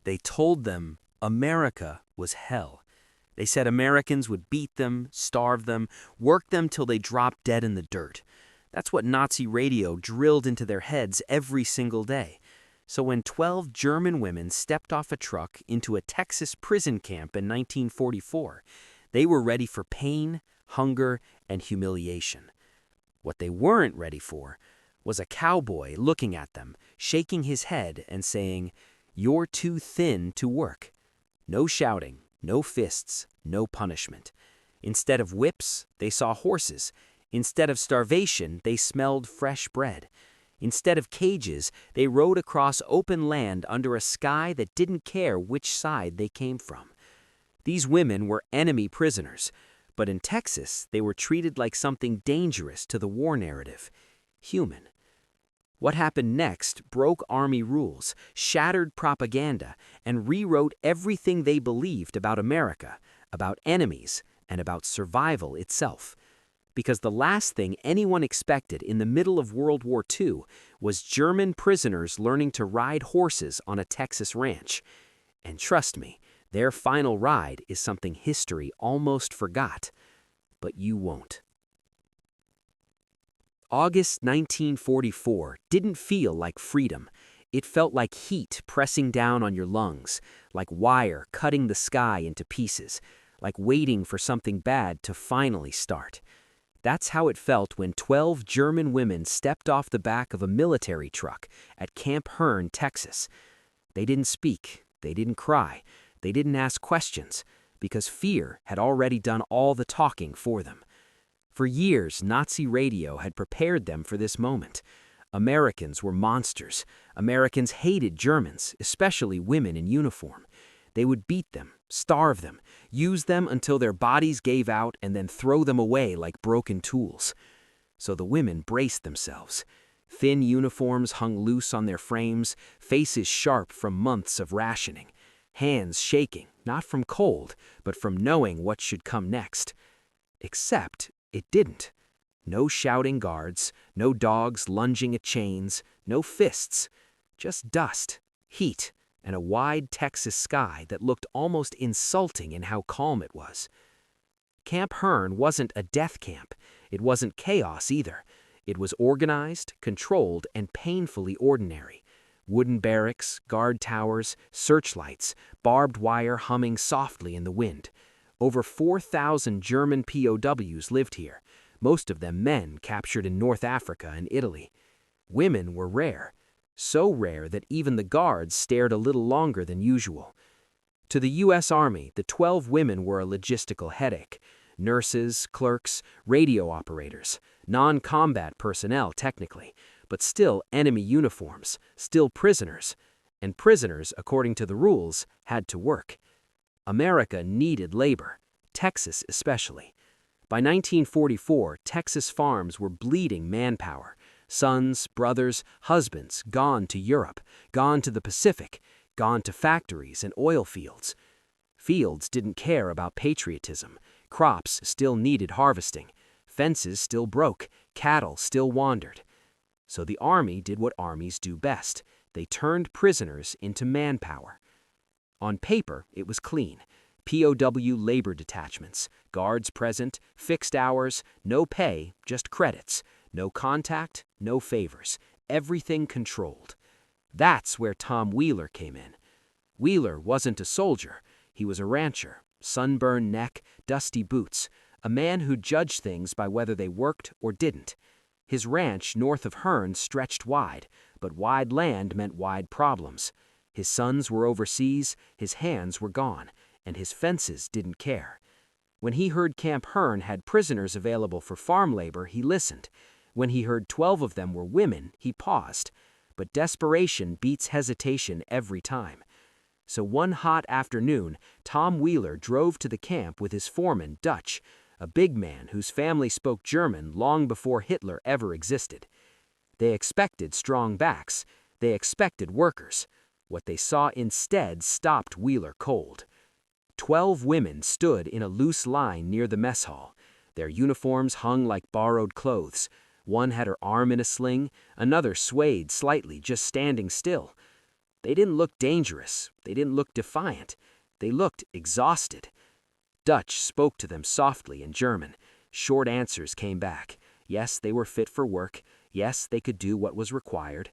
They told them America was hell. They said Americans would beat them, starve them, work them till they dropped dead in the dirt. That's what Nazi radio drilled into their heads every single day. So when 12 German women stepped off a truck into a Texas prison camp in 1944, they were ready for pain, hunger, and humiliation. What they weren't ready for was a cowboy looking at them, shaking his head and saying, "You're too thin to work." No shouting, no fists, no punishment. Instead of whips, they saw horses. Instead of starvation, they smelled fresh bread. Instead of cages, they rode across open land under a sky that didn't care which side they came from. These women were enemy prisoners, but in Texas, they were treated like something dangerous to the war narrative, human. What happened next broke Army rules, shattered propaganda, and rewrote everything they believed about America, about enemies, and about survival itself. Because the last thing anyone expected in the middle of World War II was German prisoners learning to ride horses on a Texas ranch. And trust me, their final ride is something history almost forgot. But you won't. August 1944 didn't feel like freedom. It felt like heat pressing down on your lungs, like wire cutting the sky into pieces, like waiting for something bad to finally start. That's how it felt when 12 German women stepped off the back of a military truck at Camp Hearn, Texas. They didn't speak, they didn't cry, they didn't ask questions, because fear had already done all the talking for them. For years, Nazi radio had prepared them for this moment. Americans were monsters. Americans hated Germans, especially women in uniform. They would beat them, starve them, use them until their bodies gave out and then throw them away like broken tools. So the women braced themselves. Thin uniforms hung loose on their frames, faces sharp from months of rationing, hands shaking, not from cold, but from knowing what should come next. Except it didn't. No shouting guards, no dogs lunging at chains, no fists. Just dust, heat, and a wide Texas sky that looked almost insulting in how calm it was. Camp Hearn wasn't a death camp. It wasn't chaos either. It was organized, controlled, and painfully ordinary. Wooden barracks, guard towers, searchlights, barbed wire humming softly in the wind. Over 4,000 German POWs lived here, most of them men captured in North Africa and Italy. Women were rare, so rare that even the guards stared a little longer than usual. To the U.S. Army, the 12 women were a logistical headache. Nurses, clerks, radio operators, non-combat personnel technically, but still enemy uniforms, still prisoners. And prisoners, according to the rules, had to work. America needed labor, Texas especially. By 1944, Texas farms were bleeding manpower. Sons, brothers, husbands gone to Europe, gone to the Pacific, gone to factories and oil fields. Fields didn't care about patriotism. Crops still needed harvesting. Fences still broke. Cattle still wandered. So the Army did what armies do best. They turned prisoners into manpower. On paper, it was clean. POW labor detachments, guards present, fixed hours, no pay, just credits. No contact, no favors. Everything controlled. That's where Tom Wheeler came in. Wheeler wasn't a soldier. He was a rancher, sunburned neck, dusty boots, a man who judged things by whether they worked or didn't. His ranch north of Hearn stretched wide, but wide land meant wide problems. His sons were overseas, his hands were gone, and his fences didn't care. When he heard Camp Hearn had prisoners available for farm labor, he listened. When he heard 12 of them were women, he paused. But desperation beats hesitation every time. So one hot afternoon, Tom Wheeler drove to the camp with his foreman, Dutch, a big man whose family spoke German long before Hitler ever existed. They expected strong backs. They expected workers. What they saw instead stopped Wheeler cold. 12 women stood in a loose line near the mess hall. Their uniforms hung like borrowed clothes. One had her arm in a sling, another swayed slightly, just standing still. They didn't look dangerous. They didn't look defiant. They looked exhausted. Dutch spoke to them softly in German. Short answers came back. Yes, they were fit for work. Yes, they could do what was required.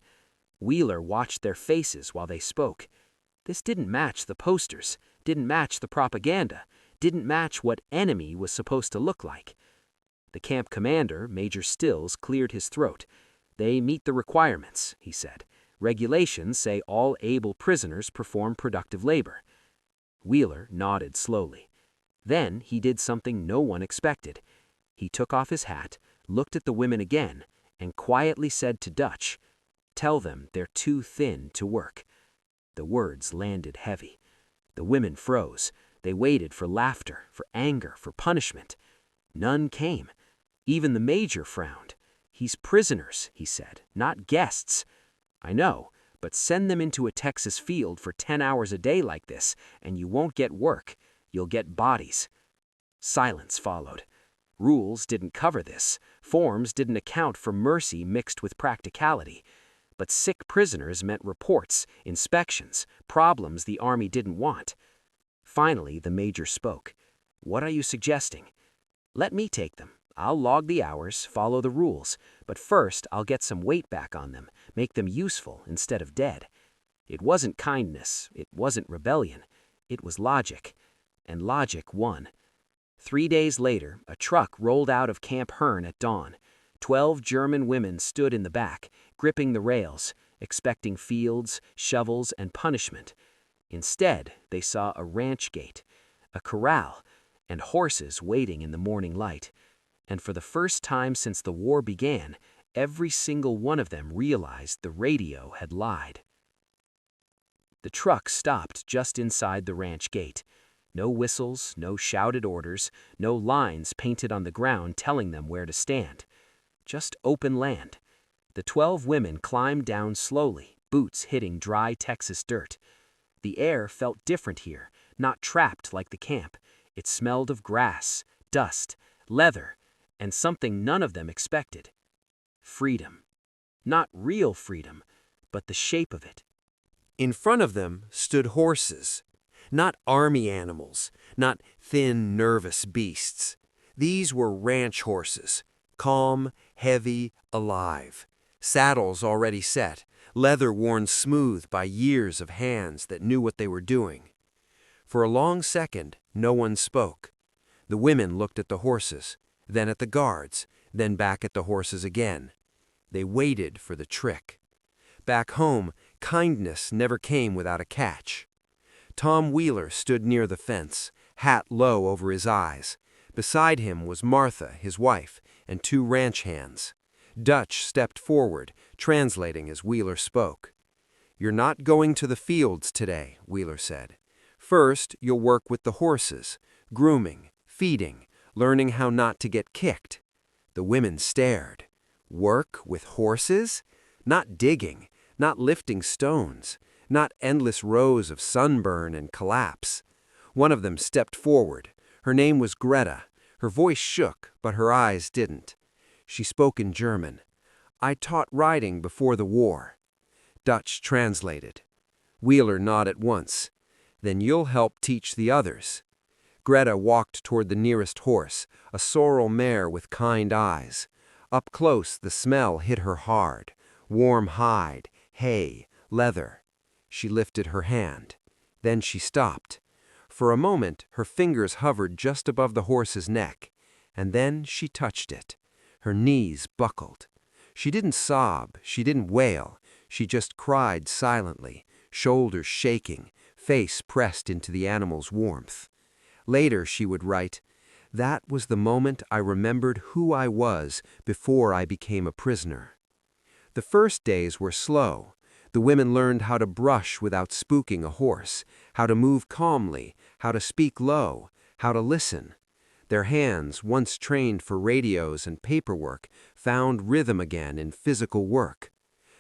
Wheeler watched their faces while they spoke. This didn't match the posters, didn't match the propaganda, didn't match what enemy was supposed to look like. The camp commander, Major Stills, cleared his throat. They meet the requirements, he said. Regulations say all able prisoners perform productive labor. Wheeler nodded slowly. Then he did something no one expected. He took off his hat, looked at the women again, and quietly said to Dutch, "Tell them they're too thin to work." The words landed heavy. The women froze. They waited for laughter, for anger, for punishment. None came. Even the major frowned. "He's prisoners," he said, "not guests." "I know, but send them into a Texas field for 10 hours a day like this, and you won't get work. You'll get bodies." Silence followed. Rules didn't cover this. Forms didn't account for mercy mixed with practicality. But sick prisoners meant reports, inspections, problems the Army didn't want. Finally, the major spoke. "What are you suggesting?" "Let me take them. I'll log the hours, follow the rules, but first I'll get some weight back on them, make them useful instead of dead." It wasn't kindness, it wasn't rebellion, it was logic. And logic won. 3 days later, a truck rolled out of Camp Hearn at dawn. 12 German women stood in the back, gripping the rails, expecting fields, shovels, and punishment. Instead, they saw a ranch gate, a corral, and horses waiting in the morning light. And for the first time since the war began, every single one of them realized the radio had lied. The truck stopped just inside the ranch gate. No whistles, no shouted orders, no lines painted on the ground telling them where to stand. Just open land. The 12 women climbed down slowly, boots hitting dry Texas dirt. The air felt different here, not trapped like the camp. It smelled of grass, dust, leather, and something none of them expected. Freedom. Not real freedom, but the shape of it. In front of them stood horses. Not army animals, not thin, nervous beasts. These were ranch horses, calm, heavy, alive. Saddles already set, leather worn smooth by years of hands that knew what they were doing. For a long second, no one spoke. The women looked at the horses, then at the guards, then back at the horses again. They waited for the trick. Back home, kindness never came without a catch. Tom Wheeler stood near the fence, hat low over his eyes. Beside him was Martha, his wife, and 2 ranch hands. Dutch stepped forward, translating as Wheeler spoke. "You're not going to the fields today," Wheeler said. "First, you'll work with the horses, grooming, feeding, learning how not to get kicked." The women stared. Work with horses? Not digging, not lifting stones, not endless rows of sunburn and collapse. One of them stepped forward. Her name was Greta. Her voice shook, but her eyes didn't. She spoke in German. "I taught riding before the war." Dutch translated. Wheeler nodded once. "Then you'll help teach the others." Greta walked toward the nearest horse, a sorrel mare with kind eyes. Up close, the smell hit her hard. Warm hide, hay, leather. She lifted her hand. Then she stopped. For a moment, her fingers hovered just above the horse's neck, and then she touched it. Her knees buckled. She didn't sob, she didn't wail. She just cried silently, shoulders shaking, face pressed into the animal's warmth. Later, she would write, "That was the moment I remembered who I was before I became a prisoner." The first days were slow. The women learned how to brush without spooking a horse, how to move calmly, how to speak low, how to listen. Their hands, once trained for radios and paperwork, found rhythm again in physical work.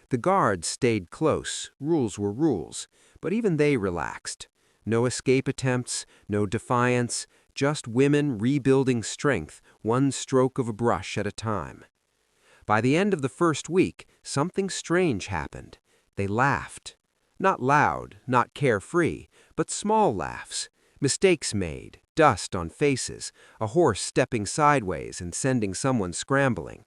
The guards stayed close, rules were rules, but even they relaxed. No escape attempts, no defiance, just women rebuilding strength, one stroke of a brush at a time. By the end of the first week, something strange happened. They laughed. Not loud, not carefree, but small laughs. Mistakes made, dust on faces, a horse stepping sideways and sending someone scrambling.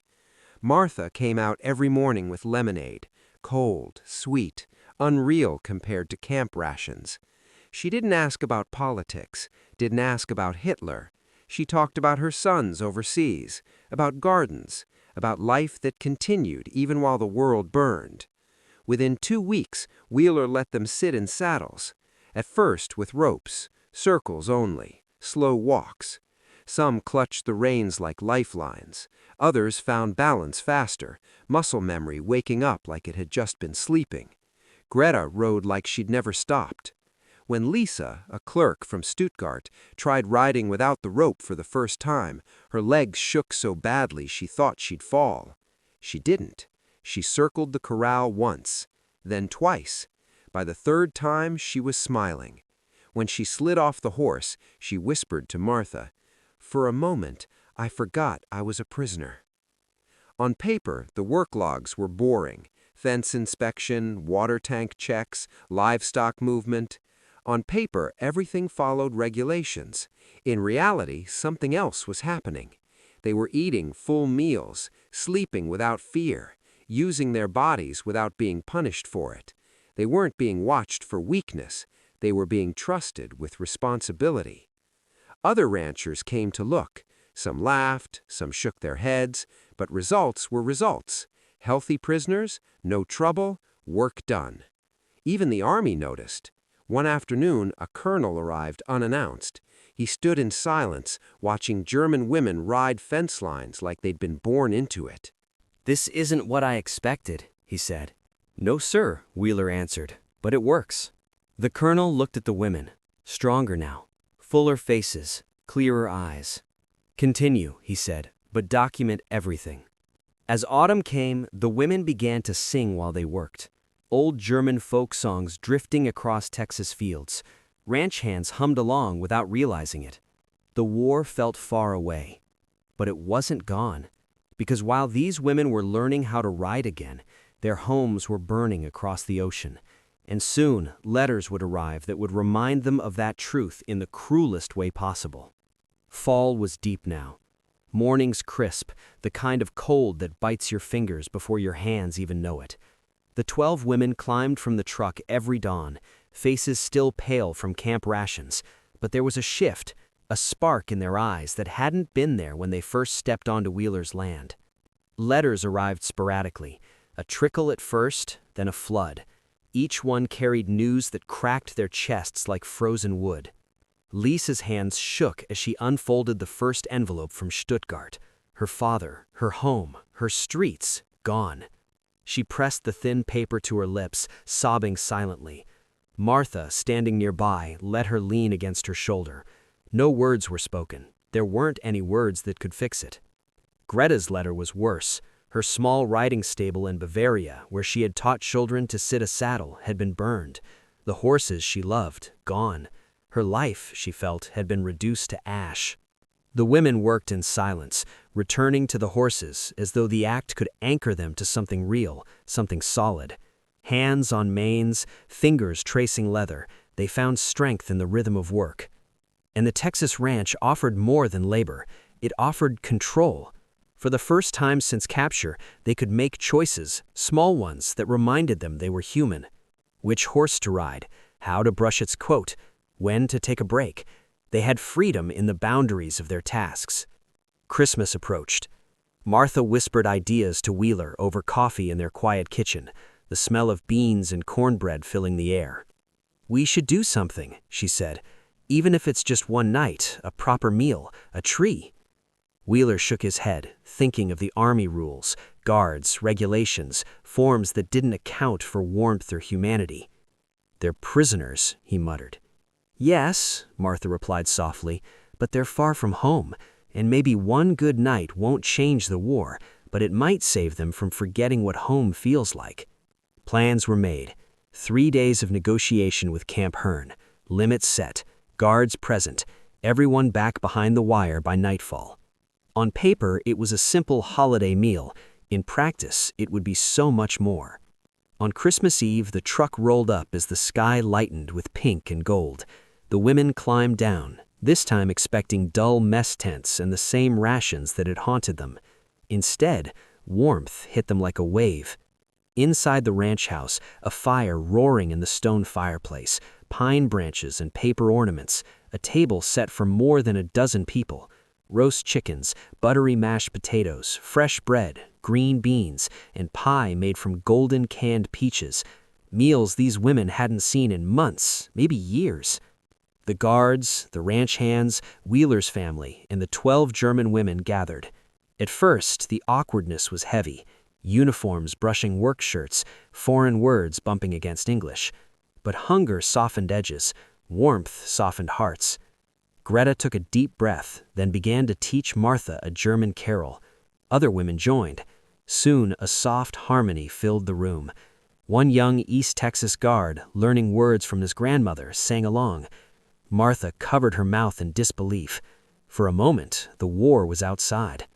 Martha came out every morning with lemonade, cold, sweet, unreal compared to camp rations. She didn't ask about politics, didn't ask about Hitler. She talked about her sons overseas, about gardens, about life that continued even while the world burned. Within 2 weeks, Wheeler let them sit in saddles, at first with ropes, circles only, slow walks. Some clutched the reins like lifelines. Others found balance faster, muscle memory waking up like it had just been sleeping. Greta rode like she'd never stopped. When Lisa, a clerk from Stuttgart, tried riding without the rope for the first time, her legs shook so badly she thought she'd fall. She didn't. She circled the corral once, then twice. By the 3rd time, she was smiling. When she slid off the horse, she whispered to Martha, "For a moment, I forgot I was a prisoner." On paper, the work logs were boring. Fence inspection, water tank checks, livestock movement. On paper, everything followed regulations. In reality, something else was happening. They were eating full meals, sleeping without fear, using their bodies without being punished for it. They weren't being watched for weakness. They were being trusted with responsibility. Other ranchers came to look. Some laughed, some shook their heads, but results were results. Healthy prisoners, no trouble, work done. Even the army noticed. One afternoon, a colonel arrived unannounced. He stood in silence, watching German women ride fence lines like they'd been born into it. "This isn't what I expected," he said. "No, sir," Wheeler answered, "but it works." The colonel looked at the women, stronger now, fuller faces, clearer eyes. "Continue," he said, "but document everything." As autumn came, the women began to sing while they worked. Old German folk songs drifting across Texas fields. Ranch hands hummed along without realizing it. The war felt far away. But it wasn't gone, because while these women were learning how to ride again, their homes were burning across the ocean. And soon, letters would arrive that would remind them of that truth in the cruelest way possible. Fall was deep now. Mornings crisp, the kind of cold that bites your fingers before your hands even know it. The 12 women climbed from the truck every dawn, faces still pale from camp rations, but there was a shift, a spark in their eyes that hadn't been there when they first stepped onto Wheeler's land. Letters arrived sporadically, a trickle at first, then a flood. Each one carried news that cracked their chests like frozen wood. Lisa's hands shook as she unfolded the first envelope from Stuttgart. Her father, her home, her streets, gone. She pressed the thin paper to her lips, sobbing silently. Martha, standing nearby, let her lean against her shoulder. No words were spoken. There weren't any words that could fix it. Greta's letter was worse. Her small riding stable in Bavaria, where she had taught children to sit a saddle, had been burned. The horses she loved, gone. Her life, she felt, had been reduced to ash. The women worked in silence, returning to the horses as though the act could anchor them to something real, something solid. Hands on manes, fingers tracing leather, they found strength in the rhythm of work. And the Texas ranch offered more than labor. It offered control. For the first time since capture, they could make choices, small ones that reminded them they were human. Which horse to ride, how to brush its coat, when to take a break. They had freedom in the boundaries of their tasks. Christmas approached. Martha whispered ideas to Wheeler over coffee in their quiet kitchen, the smell of beans and cornbread filling the air. "We should do something," she said, "even if it's just one night, a proper meal, a tree." Wheeler shook his head, thinking of the army rules, guards, regulations, forms that didn't account for warmth or humanity. "They're prisoners," he muttered. "Yes," Martha replied softly, "but they're far from home, and maybe one good night won't change the war, but it might save them from forgetting what home feels like." Plans were made. 3 days of negotiation with Camp Hearn, limits set, guards present, everyone back behind the wire by nightfall. On paper, it was a simple holiday meal. In practice, it would be so much more. On Christmas Eve, the truck rolled up as the sky lightened with pink and gold. The women climbed down, this time expecting dull mess tents and the same rations that had haunted them. Instead, warmth hit them like a wave. Inside the ranch house, a fire roaring in the stone fireplace, pine branches and paper ornaments, a table set for more than a dozen people. Roast chickens, buttery mashed potatoes, fresh bread, green beans, and pie made from golden canned peaches. Meals these women hadn't seen in months, maybe years. The guards, the ranch hands, Wheeler's family, and the 12 German women gathered. At first, the awkwardness was heavy. Uniforms brushing work shirts, foreign words bumping against English. But hunger softened edges, warmth softened hearts. Greta took a deep breath, then began to teach Martha a German carol. Other women joined. Soon, a soft harmony filled the room. One young East Texas guard, learning words from his grandmother, sang along. Martha covered her mouth in disbelief. For a moment, the war was outside.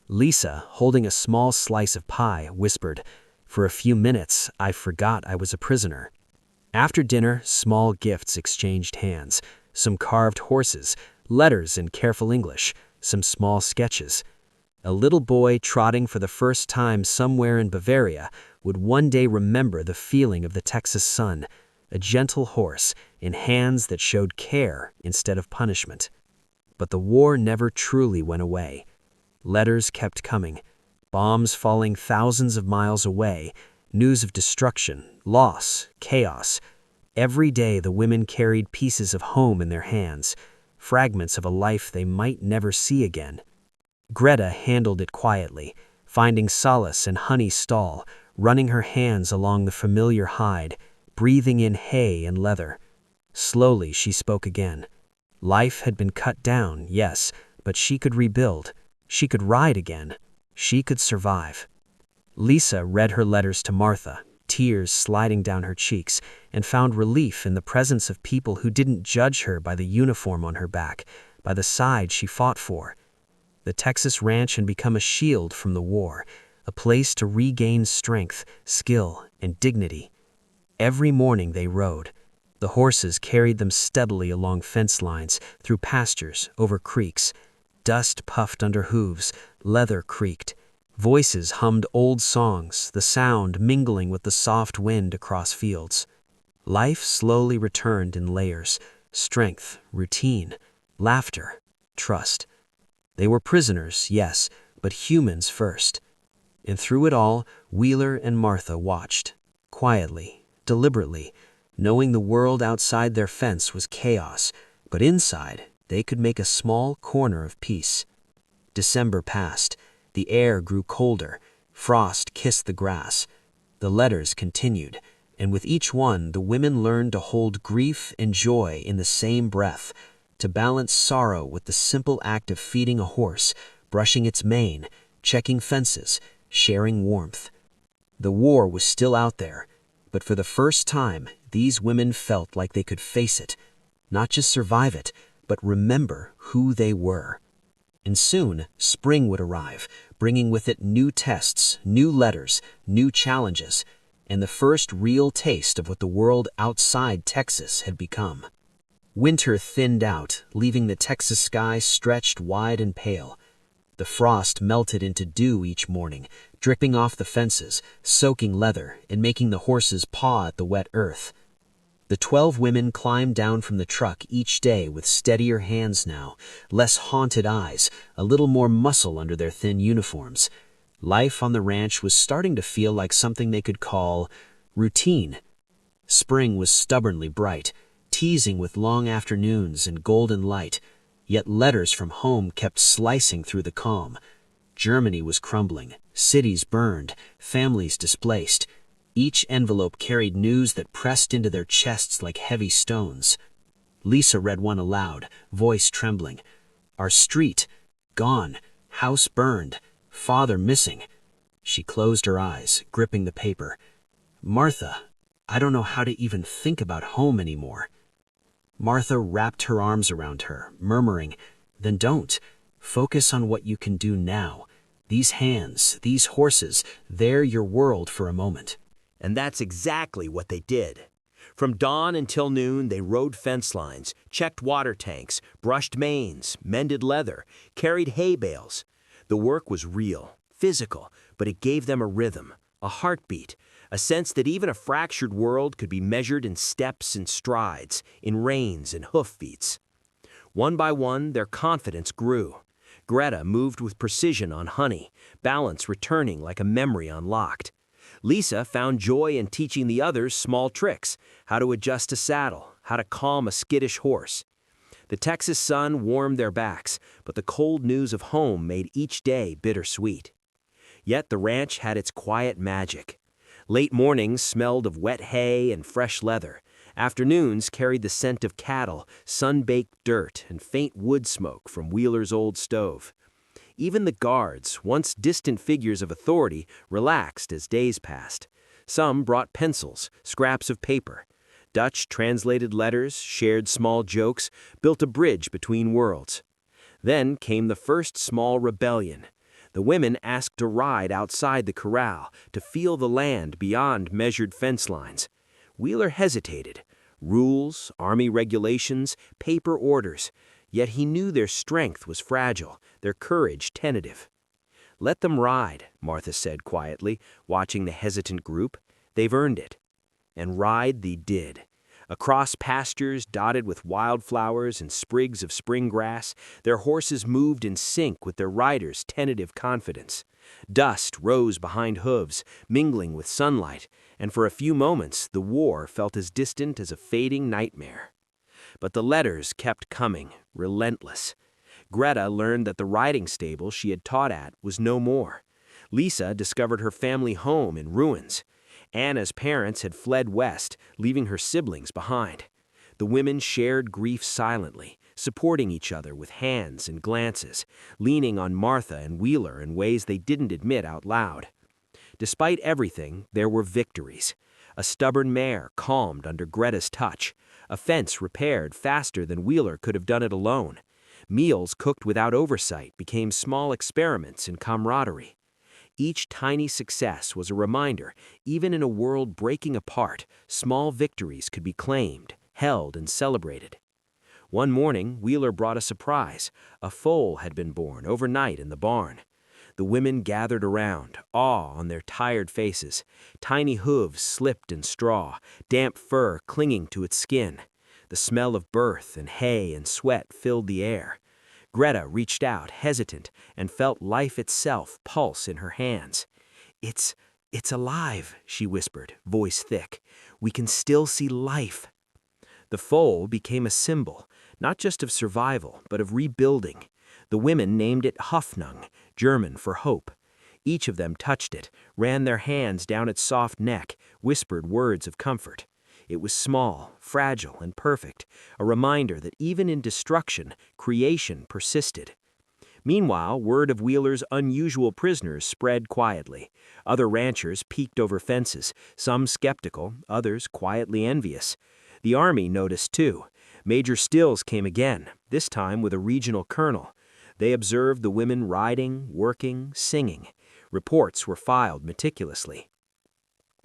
Lisa, holding a small slice of pie, whispered, "For a few minutes, I forgot I was a prisoner." After dinner, small gifts exchanged hands. Some carved horses, letters in careful English, some small sketches. A little boy trotting for the first time somewhere in Bavaria would one day remember the feeling of the Texas sun, a gentle horse in hands that showed care instead of punishment. But the war never truly went away. Letters kept coming, bombs falling thousands of miles away, news of destruction, loss, chaos. Every day the women carried pieces of home in their hands, fragments of a life they might never see again. Greta handled it quietly, finding solace in honey stall, running her hands along the familiar hide, breathing in hay and leather. Slowly she spoke again. Life had been cut down, yes, but she could rebuild. She could ride again. She could survive. Lisa read her letters to Martha, tears sliding down her cheeks, and found relief in the presence of people who didn't judge her by the uniform on her back, by the side she fought for. The Texas ranch had become a shield from the war, a place to regain strength, skill, and dignity. Every morning they rode. The horses carried them steadily along fence lines, through pastures, over creeks. Dust puffed under hooves, leather creaked. Voices hummed old songs, the sound mingling with the soft wind across fields. Life slowly returned in layers: strength, routine, laughter, trust. They were prisoners, yes, but humans first. And through it all, Wheeler and Martha watched, quietly, deliberately, knowing the world outside their fence was chaos, but inside they could make a small corner of peace. December passed. The air grew colder. Frost kissed the grass. The letters continued, and with each one the women learned to hold grief and joy in the same breath, to balance sorrow with the simple act of feeding a horse, brushing its mane, checking fences, sharing warmth. The war was still out there, but for the first time these women felt like they could face it, not just survive it, but remember who they were. And soon, spring would arrive, bringing with it new tests, new letters, new challenges, and the first real taste of what the world outside Texas had become. Winter thinned out, leaving the Texas sky stretched wide and pale. The frost melted into dew each morning, dripping off the fences, soaking leather, and making the horses paw at the wet earth. The 12 women climbed down from the truck each day with steadier hands now, less haunted eyes, a little more muscle under their thin uniforms. Life on the ranch was starting to feel like something they could call routine. Spring was stubbornly bright, teasing with long afternoons and golden light, yet letters from home kept slicing through the calm. Germany was crumbling, cities burned, families displaced. Each envelope carried news that pressed into their chests like heavy stones. Lisa read one aloud, voice trembling. "Our street, gone, house burned, father missing." She closed her eyes, gripping the paper. "Martha, I don't know how to even think about home anymore." Martha wrapped her arms around her, murmuring, "Then don't. Focus on what you can do now. These hands, these horses, they're your world for a moment." And that's exactly what they did. From dawn until noon, they rode fence lines, checked water tanks, brushed mains, mended leather, carried hay bales. The work was real, physical, but it gave them a rhythm, a heartbeat, a sense that even a fractured world could be measured in steps and strides, in reins and hoofbeats. One by one, their confidence grew. Greta moved with precision on honey, balance returning like a memory unlocked. Lisa found joy in teaching the others small tricks, how to adjust a saddle, how to calm a skittish horse. The Texas sun warmed their backs, but the cold news of home made each day bittersweet. Yet the ranch had its quiet magic. Late mornings smelled of wet hay and fresh leather. Afternoons carried the scent of cattle, sun-baked dirt, and faint wood smoke from Wheeler's old stove. Even the guards, once distant figures of authority, relaxed as days passed. Some brought pencils, scraps of paper. Dutch translated letters, shared small jokes, built a bridge between worlds. Then came the first small rebellion. The women asked to ride outside the corral, to feel the land beyond measured fence lines. Wheeler hesitated. Rules, army regulations, paper orders. Yet he knew their strength was fragile, their courage tentative. "Let them ride," Martha said quietly, watching the hesitant group. "They've earned it." And ride they did. Across pastures dotted with wildflowers and sprigs of spring grass, their horses moved in sync with their riders' tentative confidence. Dust rose behind hooves, mingling with sunlight, and for a few moments the war felt as distant as a fading nightmare. But the letters kept coming, relentless. Greta learned that the riding stable she had taught at was no more. Lisa discovered her family home in ruins. Anna's parents had fled west, leaving her siblings behind. The women shared grief silently, supporting each other with hands and glances, leaning on Martha and Wheeler in ways they didn't admit out loud. Despite everything, there were victories. A stubborn mare calmed under Greta's touch. A fence repaired faster than Wheeler could have done it alone. Meals cooked without oversight became small experiments in camaraderie. Each tiny success was a reminder, even in a world breaking apart, small victories could be claimed, held, and celebrated. One morning, Wheeler brought a surprise. A foal had been born overnight in the barn. The women gathered around, awe on their tired faces. Tiny hooves slipped in straw, damp fur clinging to its skin. The smell of birth and hay and sweat filled the air. Greta reached out, hesitant, and felt life itself pulse in her hands. It's alive," she whispered, voice thick. "We can still see life." The foal became a symbol, not just of survival, but of rebuilding. The women named it Hoffnung, German for hope. Each of them touched it, ran their hands down its soft neck, whispered words of comfort. It was small, fragile, and perfect, a reminder that even in destruction, creation persisted. Meanwhile, word of Wheeler's unusual prisoners spread quietly. Other ranchers peeked over fences, some skeptical, others quietly envious. The army noticed too. Major Stills came again, this time with a regional colonel. They observed the women riding, working, singing. Reports were filed meticulously.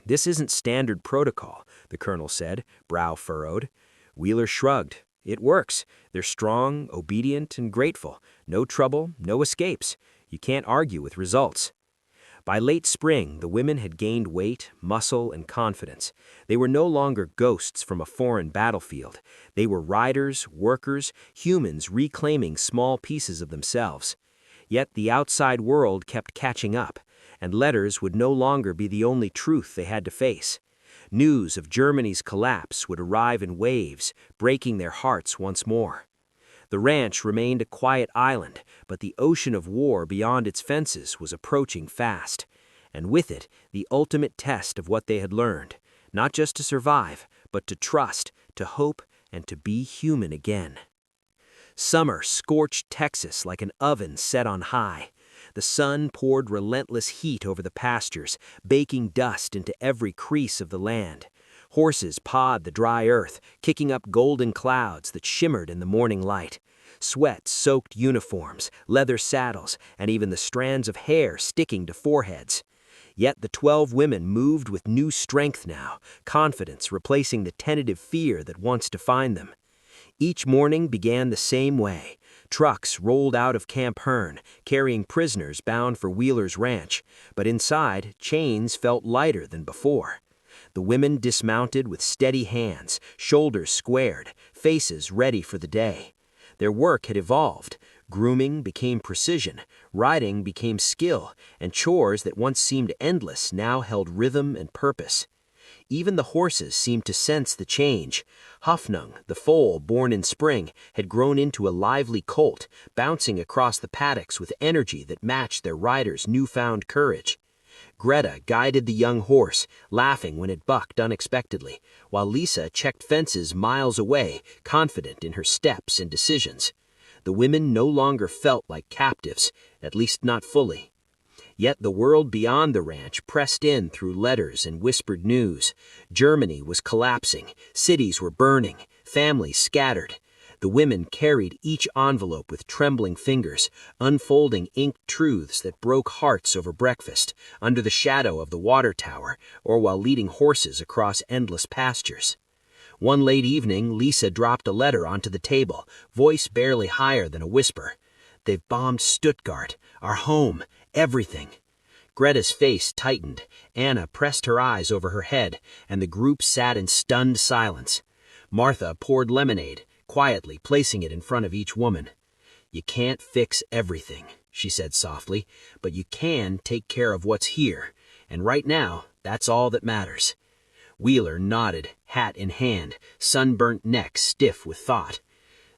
"This isn't standard protocol," the colonel said, brow furrowed. Wheeler shrugged. "It works. They're strong, obedient, and grateful. No trouble, no escapes. You can't argue with results." By late spring, the women had gained weight, muscle, and confidence. They were no longer ghosts from a foreign battlefield. They were riders, workers, humans reclaiming small pieces of themselves. Yet the outside world kept catching up, and letters would no longer be the only truth they had to face. News of Germany's collapse would arrive in waves, breaking their hearts once more. The ranch remained a quiet island, but the ocean of war beyond its fences was approaching fast. And with it, the ultimate test of what they had learned, not just to survive, but to trust, to hope, and to be human again. Summer scorched Texas like an oven set on high. The sun poured relentless heat over the pastures, baking dust into every crease of the land. Horses pawed the dry earth, kicking up golden clouds that shimmered in the morning light. Sweat soaked uniforms, leather saddles, and even the strands of hair sticking to foreheads. Yet the 12 women moved with new strength now, confidence replacing the tentative fear that once defined them. Each morning began the same way. Trucks rolled out of Camp Hearn, carrying prisoners bound for Wheeler's ranch, but inside, chains felt lighter than before. The women dismounted with steady hands, shoulders squared, faces ready for the day. Their work had evolved. Grooming became precision, riding became skill, and chores that once seemed endless now held rhythm and purpose. Even the horses seemed to sense the change. Hoffnung, the foal born in spring, had grown into a lively colt, bouncing across the paddocks with energy that matched their rider's newfound courage. Greta guided the young horse, laughing when it bucked unexpectedly, while Lisa checked fences miles away, confident in her steps and decisions. The women no longer felt like captives, at least not fully. Yet the world beyond the ranch pressed in through letters and whispered news. Germany was collapsing, cities were burning, families scattered. The women carried each envelope with trembling fingers, unfolding inked truths that broke hearts over breakfast, under the shadow of the water tower, or while leading horses across endless pastures. One late evening, Lisa dropped a letter onto the table, voice barely higher than a whisper. "They've bombed Stuttgart, our home, everything." Greta's face tightened. Anna pressed her eyes over her head, and the group sat in stunned silence. Martha poured lemonade, quietly placing it in front of each woman. "You can't fix everything," she said softly, "but you can take care of what's here, and right now, that's all that matters." Wheeler nodded, hat in hand, sunburnt neck stiff with thought.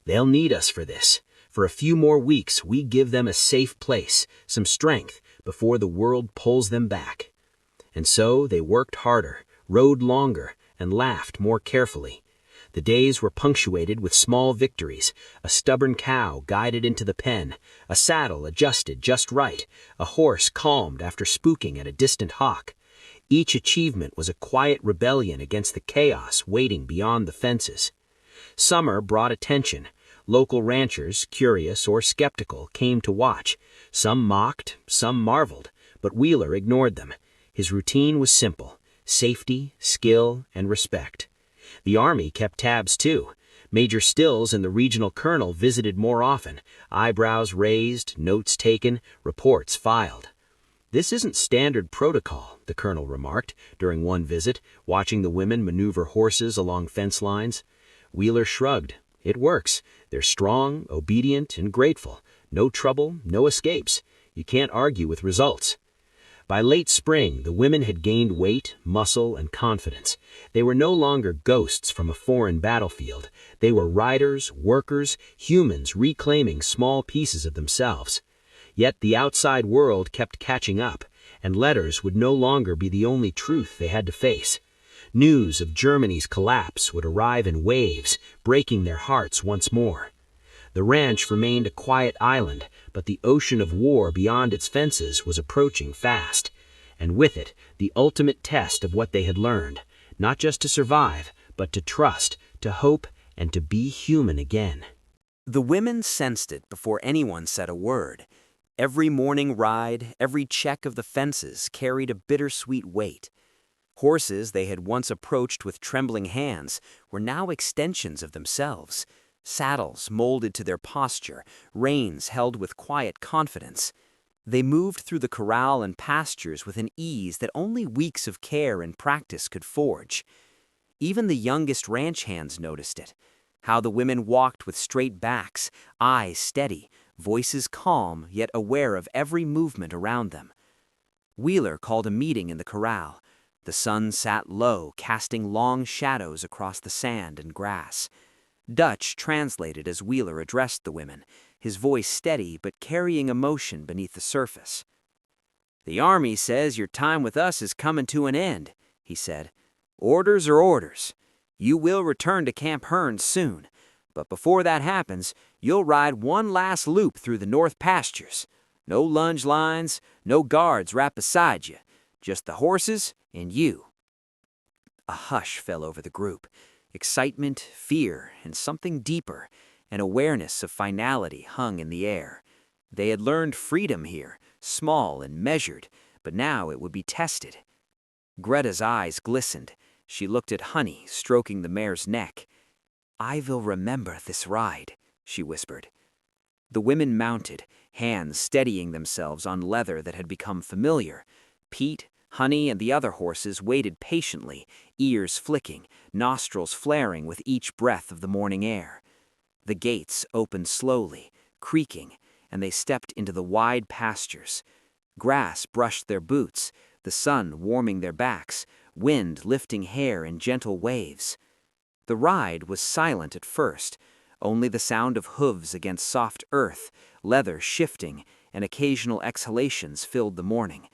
"They'll need us for this. For a few more weeks, we give them a safe place, some strength, before the world pulls them back." And so they worked harder, rode longer, and laughed more carefully. The days were punctuated with small victories: a stubborn cow guided into the pen, a saddle adjusted just right, a horse calmed after spooking at a distant hawk. Each achievement was a quiet rebellion against the chaos waiting beyond the fences. Summer brought attention. Local ranchers, curious or skeptical, came to watch. Some mocked, some marveled, but Wheeler ignored them. His routine was simple: safety, skill, and respect. The Army kept tabs too. Major Stills and the regional colonel visited more often, eyebrows raised, notes taken, reports filed. "This isn't standard protocol," the colonel remarked during one visit, watching the women maneuver horses along fence lines. Wheeler shrugged. "It works. They're strong, obedient, and grateful. No trouble, no escapes. You can't argue with results." By late spring, the women had gained weight, muscle, and confidence. They were no longer ghosts from a foreign battlefield. They were riders, workers, humans reclaiming small pieces of themselves. Yet the outside world kept catching up, and letters would no longer be the only truth they had to face. News of Germany's collapse would arrive in waves, breaking their hearts once more. The ranch remained a quiet island, but the ocean of war beyond its fences was approaching fast. And with it, the ultimate test of what they had learned, not just to survive, but to trust, to hope, and to be human again. The women sensed it before anyone said a word. Every morning ride, every check of the fences carried a bittersweet weight. Horses they had once approached with trembling hands were now extensions of themselves. Saddles molded to their posture, reins held with quiet confidence. They moved through the corral and pastures with an ease that only weeks of care and practice could forge. Even the youngest ranch hands noticed it. How the women walked with straight backs, eyes steady, voices calm yet aware of every movement around them. Wheeler called a meeting in the corral. The sun sat low, casting long shadows across the sand and grass. Dutch translated as Wheeler addressed the women, his voice steady but carrying emotion beneath the surface. "The Army says your time with us is coming to an end," he said. "Orders are orders. You will return to Camp Hearn soon, but before that happens, you'll ride one last loop through the north pastures. No lunge lines, no guards right beside you, just the horses and you." A hush fell over the group. Excitement, fear, and something deeper, an awareness of finality hung in the air. They had learned freedom here, small and measured, but now it would be tested. Greta's eyes glistened. She looked at Honey, stroking the mare's neck. "I will remember this ride," she whispered. The women mounted, hands steadying themselves on leather that had become familiar. Pete, Honey, and the other horses waited patiently, ears flicking, nostrils flaring with each breath of the morning air. The gates opened slowly, creaking, and they stepped into the wide pastures. Grass brushed their boots, the sun warming their backs, wind lifting hair in gentle waves. The ride was silent at first, only the sound of hooves against soft earth, leather shifting, and occasional exhalations filled the morning.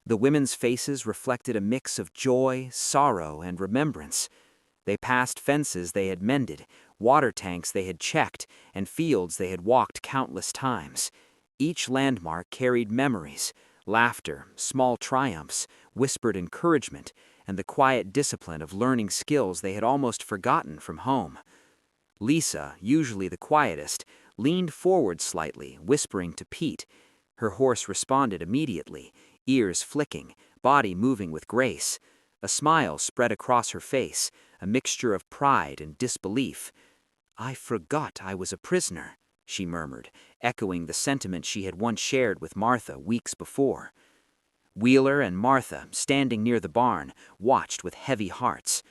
The women's faces reflected a mix of joy, sorrow, and remembrance. They passed fences they had mended, water tanks they had checked, and fields they had walked countless times. Each landmark carried memories, laughter, small triumphs, whispered encouragement, and the quiet discipline of learning skills they had almost forgotten from home. Lisa, usually the quietest, leaned forward slightly, whispering to Pete. Her horse responded immediately, ears flicking, body moving with grace. A smile spread across her face, a mixture of pride and disbelief. "I forgot I was a prisoner," she murmured, echoing the sentiment she had once shared with Martha weeks before. Wheeler and Martha, standing near the barn, watched with heavy hearts.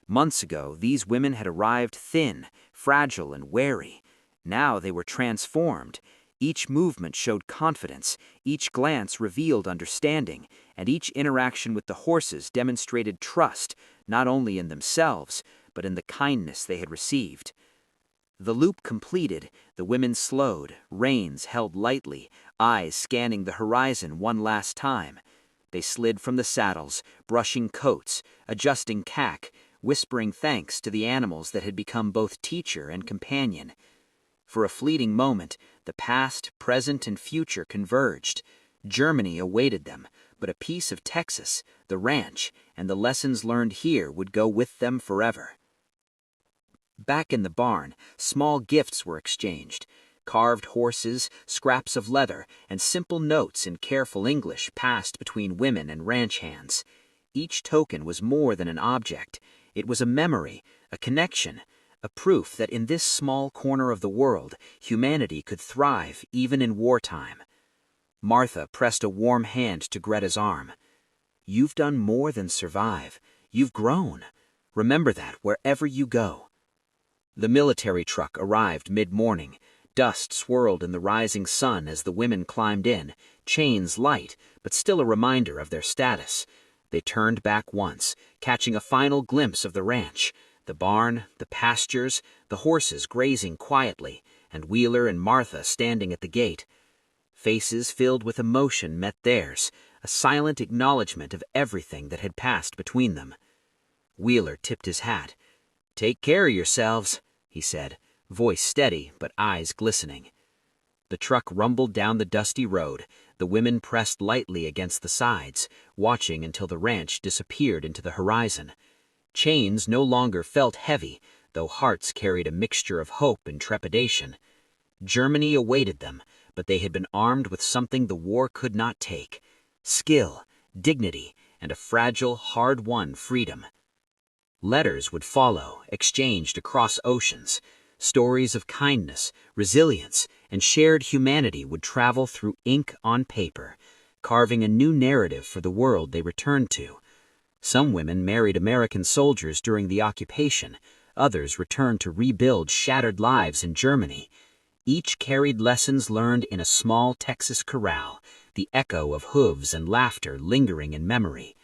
Months ago, these women had arrived thin, fragile, and wary. Now they were transformed. Each movement showed confidence, each glance revealed understanding, and each interaction with the horses demonstrated trust, not only in themselves, but in the kindness they had received. The loop completed, the women slowed, reins held lightly, eyes scanning the horizon one last time. They slid from the saddles, brushing coats, adjusting cack, whispering thanks to the animals that had become both teacher and companion. For a fleeting moment, the past, present, and future converged. Germany awaited them, but a piece of Texas, the ranch, and the lessons learned here would go with them forever. Back in the barn, small gifts were exchanged. Carved horses, scraps of leather, and simple notes in careful English passed between women and ranch hands. Each token was more than an object. It was a memory, a connection, a proof that in this small corner of the world, humanity could thrive even in wartime. Martha pressed a warm hand to Greta's arm. "You've done more than survive. You've grown. Remember that wherever you go." The military truck arrived mid-morning. Dust swirled in the rising sun as the women climbed in, chains light, but still a reminder of their status. They turned back once, catching a final glimpse of the ranch, the barn, the pastures, the horses grazing quietly, and Wheeler and Martha standing at the gate. Faces filled with emotion met theirs, a silent acknowledgement of everything that had passed between them. Wheeler tipped his hat. "Take care of yourselves," he said, voice steady but eyes glistening. The truck rumbled down the dusty road. The women pressed lightly against the sides, watching until the ranch disappeared into the horizon. Chains no longer felt heavy, though hearts carried a mixture of hope and trepidation. Germany awaited them, but they had been armed with something the war could not take: skill, dignity, and a fragile, hard-won freedom. Letters would follow, exchanged across oceans. Stories of kindness, resilience, and shared humanity would travel through ink on paper, carving a new narrative for the world they returned to. Some women married American soldiers during the occupation, others returned to rebuild shattered lives in Germany. Each carried lessons learned in a small Texas corral, the echo of hooves and laughter lingering in memory.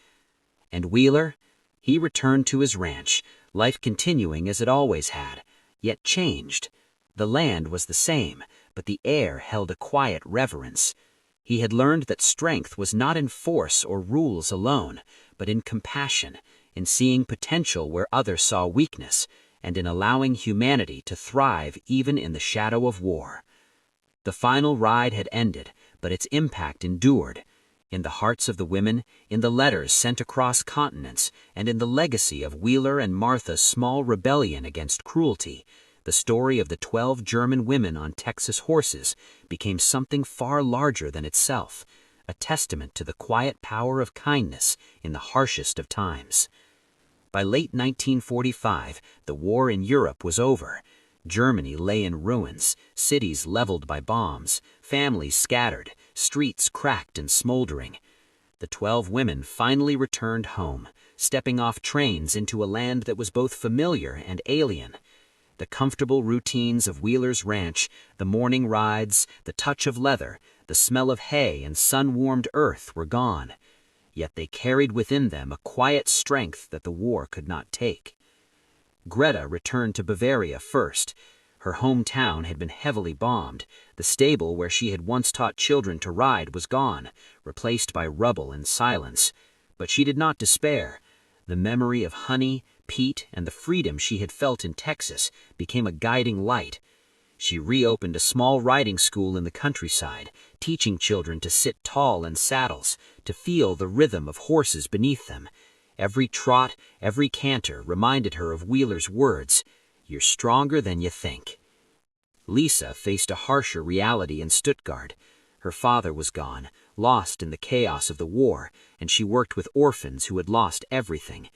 And Wheeler? He returned to his ranch, life continuing as it always had, yet changed. The land was the same, but the air held a quiet reverence. He had learned that strength was not in force or rules alone, but in compassion, in seeing potential where others saw weakness, and in allowing humanity to thrive even in the shadow of war. The final ride had ended, but its impact endured. In the hearts of the women, in the letters sent across continents, and in the legacy of Wheeler and Martha's small rebellion against cruelty, the story of the 12 German women on Texas horses became something far larger than itself, a testament to the quiet power of kindness in the harshest of times. By late 1945, the war in Europe was over. Germany lay in ruins, cities leveled by bombs, families scattered, streets cracked and smoldering. The 12 women finally returned home, stepping off trains into a land that was both familiar and alien. The comfortable routines of Wheeler's Ranch, the morning rides, the touch of leather, the smell of hay and sun-warmed earth were gone. Yet they carried within them a quiet strength that the war could not take. Greta returned to Bavaria first. Her hometown had been heavily bombed. The stable where she had once taught children to ride was gone, replaced by rubble and silence. But she did not despair. The memory of honey, peat, and the freedom she had felt in Texas became a guiding light. She reopened a small riding school in the countryside, teaching children to sit tall in saddles, to feel the rhythm of horses beneath them. Every trot, every canter reminded her of Wheeler's words, "You're stronger than you think." Lisa faced a harsher reality in Stuttgart. Her father was gone, lost in the chaos of the war, and she worked with orphans who had lost everything.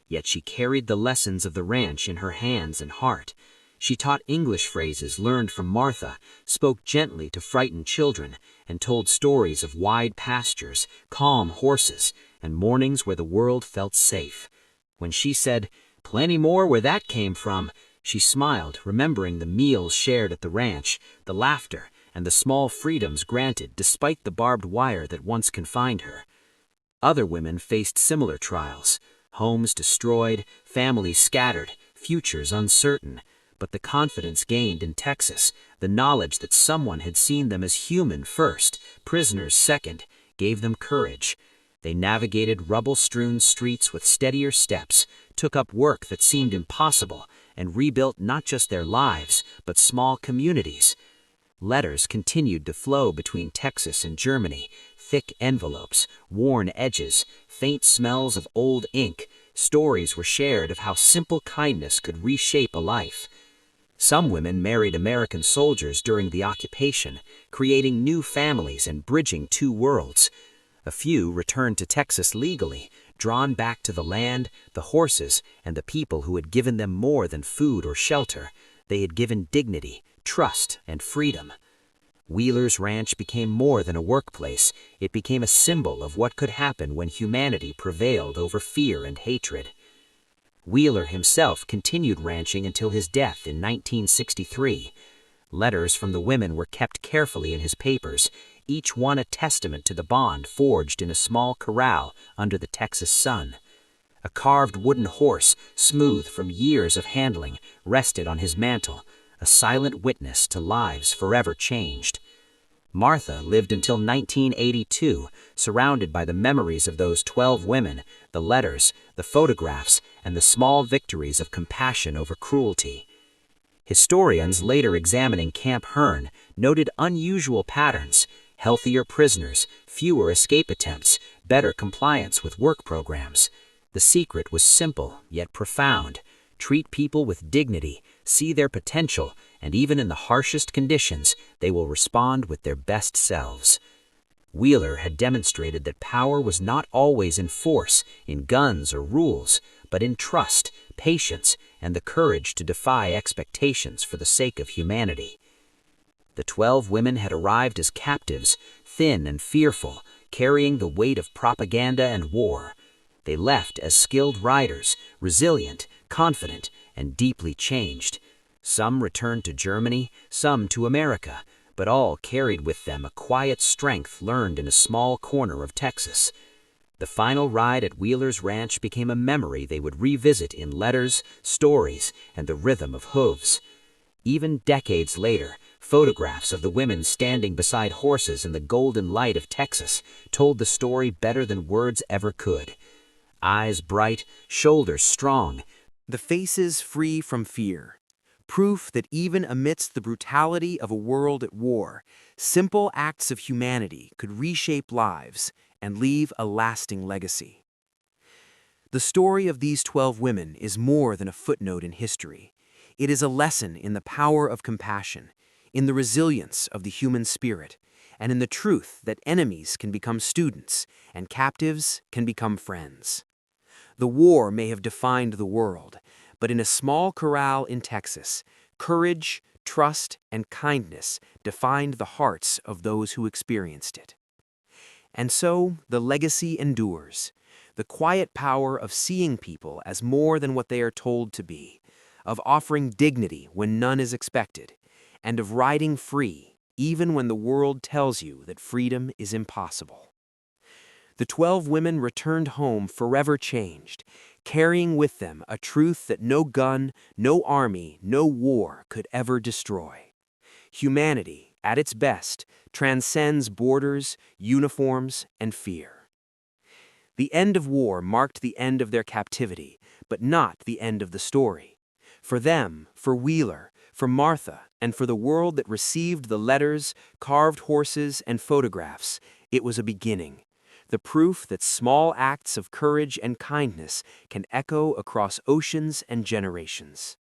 Yet she carried the lessons of the ranch in her hands and heart. She taught English phrases learned from Martha, spoke gently to frightened children, and told stories of wide pastures, calm horses, and mornings where the world felt safe. When she said, "Plenty more where that came from," she smiled, remembering the meals shared at the ranch, the laughter, and the small freedoms granted despite the barbed wire that once confined her. Other women faced similar trials, homes destroyed, families scattered, futures uncertain. But the confidence gained in Texas, the knowledge that someone had seen them as human first, prisoners second, gave them courage. They navigated rubble-strewn streets with steadier steps, took up work that seemed impossible, and rebuilt not just their lives, but small communities. Letters continued to flow between Texas and Germany, thick envelopes, worn edges, faint smells of old ink. Stories were shared of how simple kindness could reshape a life. Some women married American soldiers during the occupation, creating new families and bridging two worlds. A few returned to Texas legally, drawn back to the land, the horses, and the people who had given them more than food or shelter. They had given dignity, trust, and freedom. Wheeler's Ranch became more than a workplace. It became a symbol of what could happen when humanity prevailed over fear and hatred. Wheeler himself continued ranching until his death in 1963. Letters from the women were kept carefully in his papers, each one a testament to the bond forged in a small corral under the Texas sun. A carved wooden horse, smooth from years of handling, rested on his mantle, a silent witness to lives forever changed. Martha lived until 1982, surrounded by the memories of those 12 women, the letters, the photographs, and the small victories of compassion over cruelty. Historians later examining Camp Hearn noted unusual patterns: healthier prisoners, fewer escape attempts, better compliance with work programs. The secret was simple yet profound: treat people with dignity, see their potential, and even in the harshest conditions, they will respond with their best selves. Wheeler had demonstrated that power was not always in force, in guns or rules, but in trust, patience, and the courage to defy expectations for the sake of humanity. The 12 women had arrived as captives, thin and fearful, carrying the weight of propaganda and war. They left as skilled riders, resilient, confident, and deeply changed. Some returned to Germany, some to America, but all carried with them a quiet strength learned in a small corner of Texas. The final ride at Wheeler's Ranch became a memory they would revisit in letters, stories, and the rhythm of hooves. Even decades later, photographs of the women standing beside horses in the golden light of Texas told the story better than words ever could. Eyes bright, shoulders strong, The faces free from fear. Proof that even amidst the brutality of a world at war, simple acts of humanity could reshape lives and leave a lasting legacy. The story of these 12 women is more than a footnote in history. It is a lesson in the power of compassion, in the resilience of the human spirit, and in the truth that enemies can become students and captives can become friends. The war may have defined the world, but in a small corral in Texas, courage, trust, and kindness defined the hearts of those who experienced it. And so, the legacy endures, the quiet power of seeing people as more than what they are told to be, of offering dignity when none is expected, and of riding free even when the world tells you that freedom is impossible. The 12 women returned home forever changed, carrying with them a truth that no gun, no army, no war could ever destroy. Humanity, at its best, transcends borders, uniforms, and fear. The end of war marked the end of their captivity, but not the end of the story. For them, for Wheeler, for Martha, and for the world that received the letters, carved horses, and photographs, it was a beginning. The proof that small acts of courage and kindness can echo across oceans and generations.